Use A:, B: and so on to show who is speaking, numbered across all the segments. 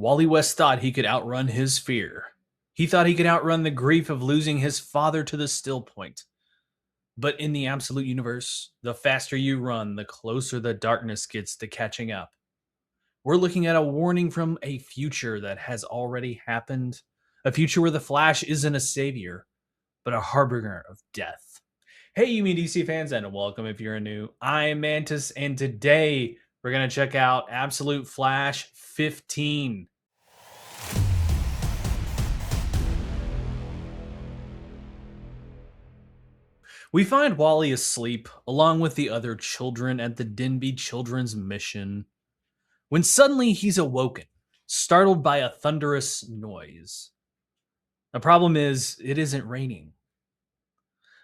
A: Wally West thought he could outrun his fear. He thought he could outrun the grief of losing his father to the still point. But in the absolute universe, the faster you run, the closer the darkness gets to catching up. We're looking at a warning from a future that has already happened, a future where the Flash isn't a savior, but a harbinger of death. Hey, you mean DC fans, and welcome if you're new. I'm Mantis, and today we're going to check out Absolute Flash 15. We find Wally asleep, along with the other children at the Denby Children's Mission, when suddenly he's awoken, startled by a thunderous noise. The problem is, it isn't raining.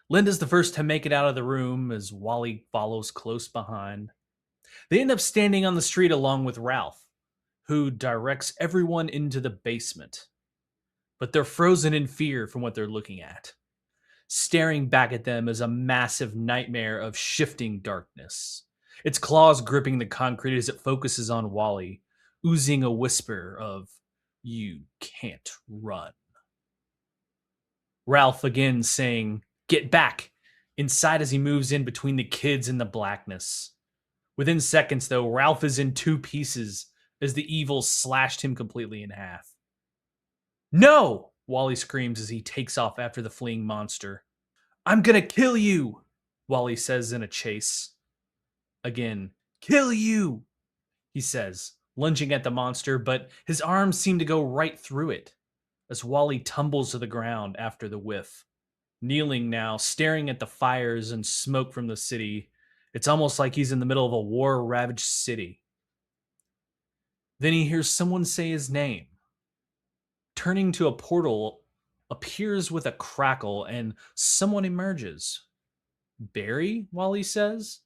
A: Linda's the first to make it out of the room as Wally follows close behind. They end up standing on the street along with Ralph, who directs everyone into the basement. But they're frozen in fear from what they're looking at. Staring back at them is a massive nightmare of shifting darkness. Its claws gripping the concrete as it focuses on Wally, oozing a whisper of, "You can't run." Ralph again saying, "Get back," inside as he moves in between the kids and the blackness. Within seconds, though, Ralph is in two pieces as the evil slashed him completely in half. "No!" Wally screams as he takes off after the fleeing monster. "I'm gonna kill you," Wally says in a chase. Again, "Kill you," he says, lunging at the monster, but his arms seem to go right through it as Wally tumbles to the ground after the whiff. Kneeling now, staring at the fires and smoke from the city, it's almost like he's in the middle of a war-ravaged city. Then he hears someone say his name. Turning to a portal appears with a crackle and someone emerges. "Barry?" Wally says.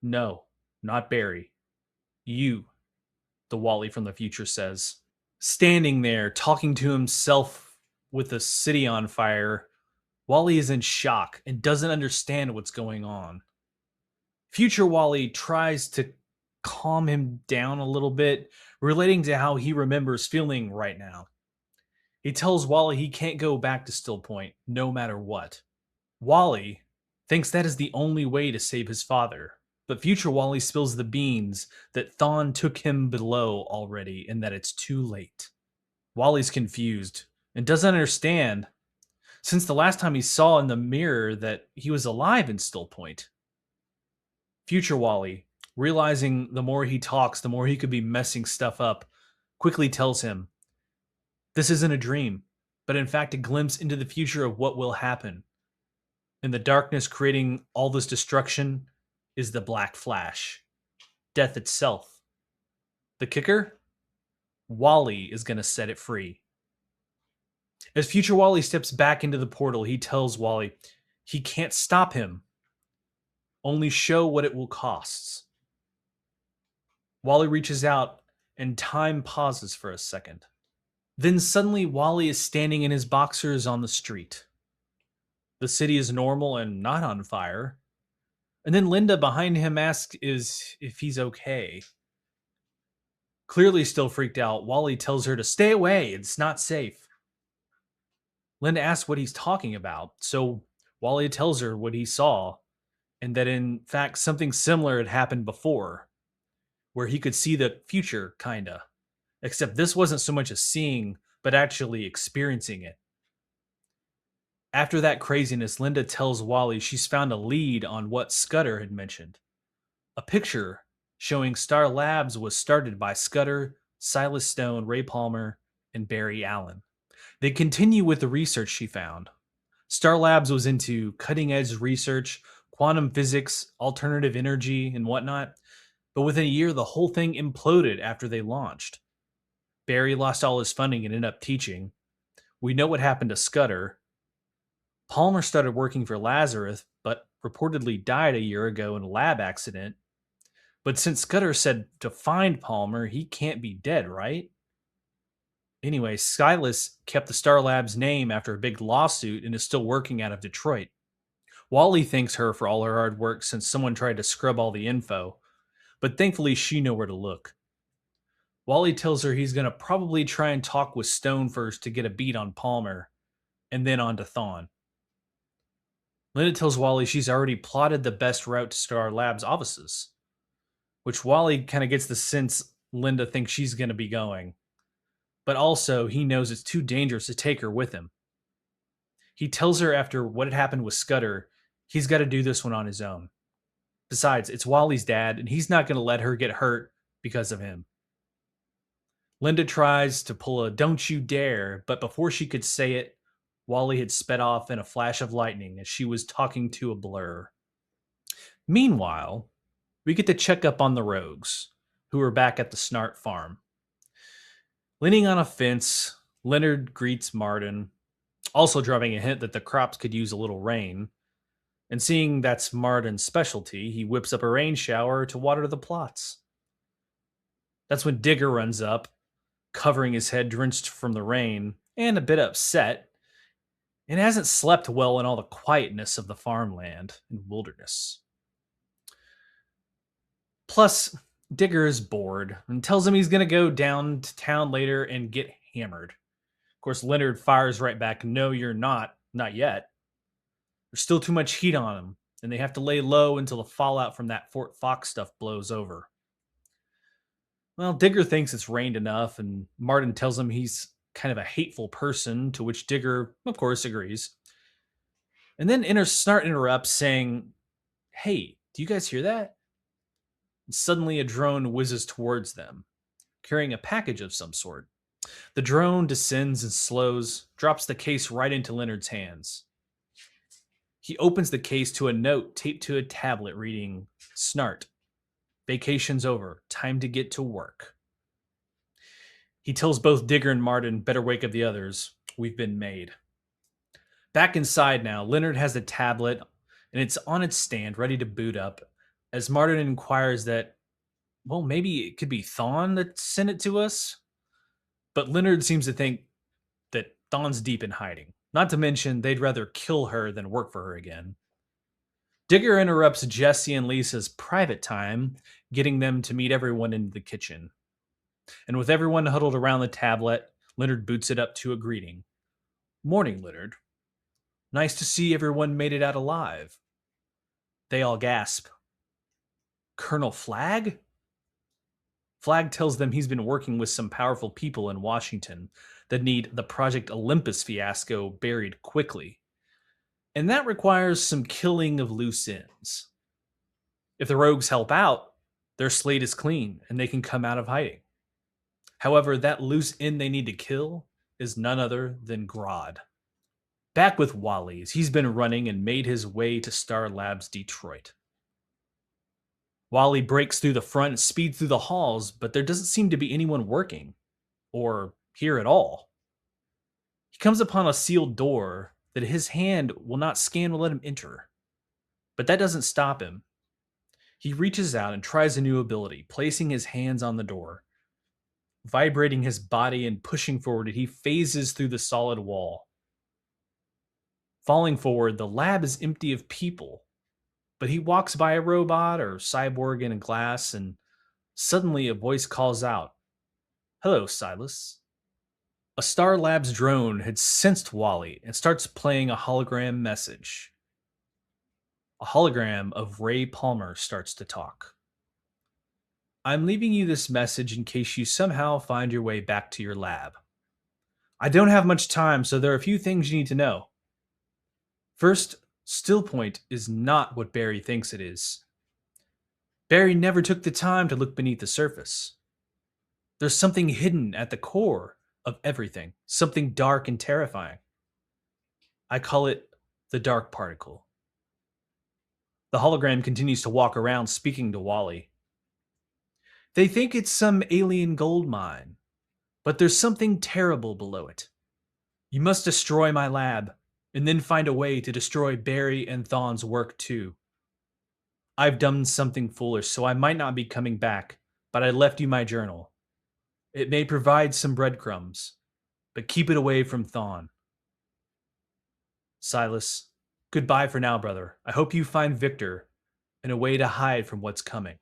A: "No, not Barry. You," the Wally from the future says. Standing there, talking to himself with the city on fire, Wally is in shock and doesn't understand what's going on. Future Wally tries to calm him down a little bit, relating to how he remembers feeling right now. He tells Wally he can't go back to Still Point, no matter what. Wally thinks that is the only way to save his father, but future Wally spills the beans that Thawne took him below already and that it's too late. Wally's confused and doesn't understand since the last time he saw in the mirror that he was alive in Still Point. Future Wally, realizing the more he talks, the more he could be messing stuff up, quickly tells him, this isn't a dream, but in fact a glimpse into the future of what will happen. In the darkness creating all this destruction is the Black Flash. Death itself. The kicker? Wally is going to set it free. As future Wally steps back into the portal, he tells Wally he can't stop him. Only show what it will cost. Wally reaches out and time pauses for a second. Then suddenly Wally is standing in his boxers on the street. The city is normal and not on fire. And then Linda behind him asks if he's okay. Clearly still freaked out, Wally tells her to stay away, it's not safe. Linda asks what he's talking about, so Wally tells her what he saw, and that in fact something similar had happened before, where he could see the future, kinda. Except this wasn't so much a seeing, but actually experiencing it. After that craziness, Linda tells Wally she's found a lead on what Scudder had mentioned. A picture showing Star Labs was started by Scudder, Silas Stone, Ray Palmer, and Barry Allen. They continue with the research she found. Star Labs was into cutting-edge research, quantum physics, alternative energy, and whatnot, but within a year the whole thing imploded after they launched. Barry lost all his funding and ended up teaching. We know what happened to Scudder. Palmer started working for Lazarus, but reportedly died a year ago in a lab accident. But since Scudder said to find Palmer, he can't be dead, right? Anyway, Silas kept the Star Labs name after a big lawsuit and is still working out of Detroit. Wally thanks her for all her hard work since someone tried to scrub all the info, but thankfully she knew where to look. Wally tells her he's going to probably try and talk with Stone first to get a beat on Palmer, and then on to Thawne. Linda tells Wally she's already plotted the best route to Star Labs offices, which Wally kind of gets the sense Linda thinks she's going to be going. But also, he knows it's too dangerous to take her with him. He tells her after what had happened with Scudder, he's got to do this one on his own. Besides, it's Wally's dad, and he's not going to let her get hurt because of him. Linda tries to pull a "don't you dare," but before she could say it, Wally had sped off in a flash of lightning as she was talking to a blur. Meanwhile, we get to check up on the rogues, who are back at the Snart farm. Leaning on a fence, Leonard greets Martin, also dropping a hint that the crops could use a little rain. And seeing that's Martin's specialty, he whips up a rain shower to water the plots. That's when Digger runs up, covering his head drenched from the rain, and a bit upset, and hasn't slept well in all the quietness of the farmland and wilderness. Plus, Digger is bored and tells him he's going to go down to town later and get hammered. Of course, Leonard fires right back, "No, you're not. Not yet. There's still too much heat on him, and they have to lay low until the fallout from that Fort Fox stuff blows over." Well, Digger thinks it's rained enough, and Martin tells him he's kind of a hateful person, to which Digger, of course, agrees. And then Snart interrupts, saying, "Hey, do you guys hear that?" And suddenly a drone whizzes towards them, carrying a package of some sort. The drone descends and slows, drops the case right into Leonard's hands. He opens the case to a note taped to a tablet reading, "Snart. Vacation's over. Time to get to work." He tells both Digger and Martin, "Better wake up the others. We've been made." Back inside now, Leonard has the tablet, and it's on its stand, ready to boot up, as Martin inquires that, well, maybe it could be Thawne that sent it to us? But Leonard seems to think that Thawne's deep in hiding. Not to mention, they'd rather kill her than work for her again. Digger interrupts Jesse and Lisa's private time, getting them to meet everyone in the kitchen. And with everyone huddled around the tablet, Leonard boots it up to a greeting. "Morning, Leonard. Nice to see everyone made it out alive." They all gasp. "Colonel Flagg?" Flagg tells them he's been working with some powerful people in Washington that need the Project Olympus fiasco buried quickly. And that requires some killing of loose ends. If the rogues help out, their slate is clean and they can come out of hiding. However, that loose end they need to kill is none other than Grodd. Back with Wally's, he's been running and made his way to Star Labs Detroit. Wally breaks through the front and speeds through the halls, but there doesn't seem to be anyone working, or here at all. He comes upon a sealed door that his hand will not scan will let him enter. But that doesn't stop him. He reaches out and tries a new ability, placing his hands on the door. Vibrating his body and pushing forward, he phases through the solid wall. Falling forward, the lab is empty of people, but he walks by a robot or cyborg in a glass, and suddenly a voice calls out, "Hello, Silas." A Star Labs drone had sensed Wally and starts playing a hologram message. A hologram of Ray Palmer starts to talk. "I'm leaving you this message in case you somehow find your way back to your lab. I don't have much time, so there are a few things you need to know. First, Still Point is not what Barry thinks it is. Barry never took the time to look beneath the surface. There's something hidden at the core of everything, something dark and terrifying. I call it the dark particle." The hologram continues to walk around, speaking to Wally. "They think it's some alien gold mine, but there's something terrible below it. You must destroy my lab, and then find a way to destroy Barry and Thawne's work too. I've done something foolish, so I might not be coming back, but I left you my journal. It may provide some breadcrumbs, but keep it away from Thawne. Silas, goodbye for now, brother. I hope you find Victor and a way to hide from what's coming."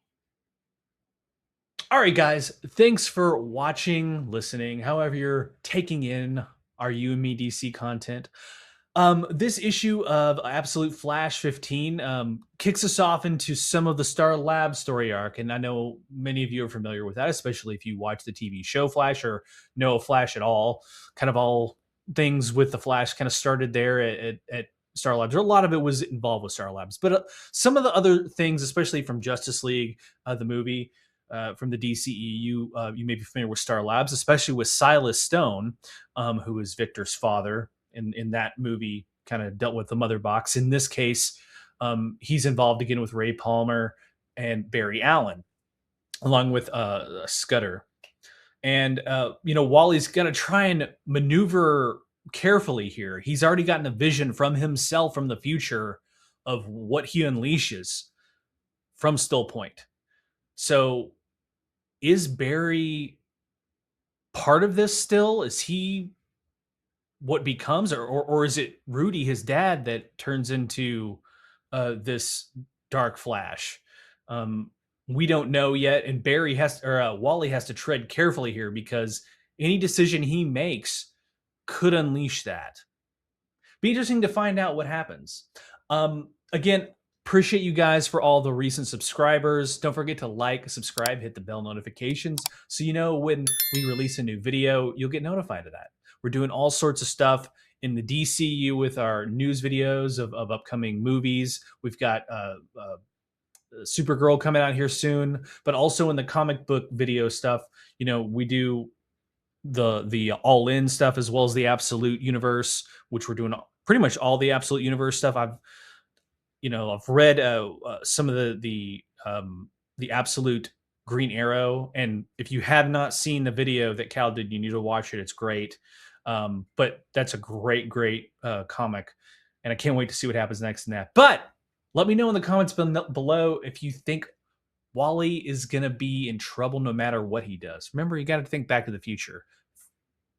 A: All right, guys. Thanks for watching, listening, however you're taking in our You and Me DC content. This issue of Absolute Flash 15 kicks us off into some of the Star Labs story arc, and I know many of you are familiar with that, especially if you watch the TV show Flash or know Flash at all. Kind of all things with the Flash kind of started there at Star Labs. Or a lot of it was involved with Star Labs, but some of the other things, especially from Justice League, the movie. From the DCEU, you may be familiar with Star Labs, especially with Silas Stone, who is Victor's father, in that movie, kind of dealt with the mother box. In this case, he's involved again with Ray Palmer and Barry Allen, along with Scudder. And Wally's gonna try and maneuver carefully here. He's already gotten a vision from himself from the future of what he unleashes from Still Point. So is Barry part of this still? Is he what becomes, or is it Rudy, his dad, that turns into this Dark Flash? We don't know yet, and Wally has to tread carefully here because any decision he makes could unleash that. Be interesting to find out what happens. Again, appreciate you guys for all the recent subscribers. Don't forget to like, subscribe, hit the bell notifications so you know when we release a new video, you'll get notified of that. We're doing all sorts of stuff in the DCU with our news videos of upcoming movies. We've got Supergirl coming out here soon, but also in the comic book video stuff, we do the all-in stuff as well as the Absolute Universe, which we're doing pretty much all the Absolute Universe stuff. I've read some of the Absolute Green Arrow, and if you have not seen the video that Cal did, you need to watch it. It's great. But that's a great comic, and I can't wait to see what happens next in that. But let me know in the comments below if you think Wally is going to be in trouble no matter what he does. Remember, you got to think back to the future.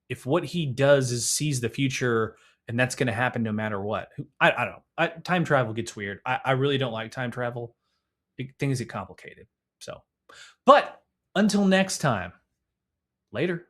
A: If what he does is sees the future, and that's going to happen no matter what. I don't know. Time travel gets weird. I really don't like time travel. Things get complicated. So, but until next time, later.